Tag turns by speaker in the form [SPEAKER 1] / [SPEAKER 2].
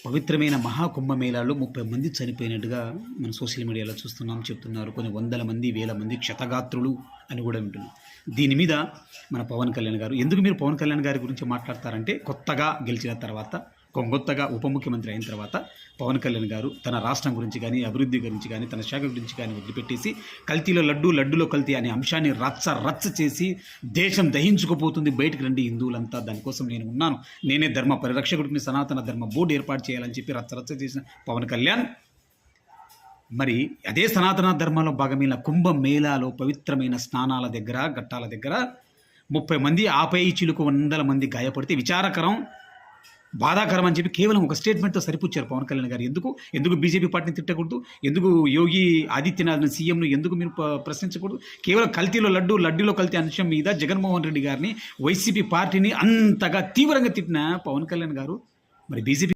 [SPEAKER 1] పవిత్రమైన మహాకుంభమేళాలో 30 మంది చనిపోయినట్టుగా మనం సోషల్ మీడియాలో చూస్తున్నాం, చెప్తున్నారు. కొన్ని వందల మంది, వేల మంది క్షతగాత్రులు అని కూడా వింటున్నాం. దీని మీద మన పవన్ కళ్యాణ్ గారు, ఎందుకు మీరు పవన్ కళ్యాణ్ గారి గురించి మాట్లాడతారంటే, కొత్తగా గెలిచిన తర్వాత, కొత్తగా ఉప ముఖ్యమంత్రి అయిన తర్వాత పవన్ కళ్యాణ్ గారు తన రాష్ట్రం గురించి కానీ, అభివృద్ధి గురించి కానీ, తన శాఖ గురించి కానీ వదిలిపెట్టేసి కల్తీలో లడ్డు, లడ్డులో కల్తీ అనే అంశాన్ని రచ్చ చేసి దేశం దహించుకుపోతుంది, బయటకు రండి హిందువులంతా, దానికోసం నేను ఉన్నాను, నేనే ధర్మ పరిరక్షకుడిని, సనాతన ధర్మ బోర్డు ఏర్పాటు చేయాలని చెప్పి రచ్చ చేసిన పవన్ కళ్యాణ్, మరి అదే సనాతన ధర్మంలో భాగమైన కుంభమేళాలో పవిత్రమైన స్నానాల దగ్గర, ఘట్టాల దగ్గర 30 మంది, ఆపై చిలుకు 100 మంది గాయపడితే విచారకరం, బాధాకరం అని చెప్పి కేవలం ఒక స్టేట్మెంట్తో సరిపుచ్చారు పవన్ కళ్యాణ్ గారు. ఎందుకు బీజేపీ పార్టీని తిట్టకూడదు? ఎందుకు యోగి ఆదిత్యనాథ్ సీఎంను ఎందుకు మీరు ప్రశ్నించకూడదు? కేవలం కల్తీలో లడ్డు, లడ్డులో కల్తీ అంశం మీద జగన్మోహన్ రెడ్డి గారిని, వైసీపీ పార్టీని అంతగా తీవ్రంగా తిట్టిన పవన్ కళ్యాణ్ గారు మరి బీజేపీ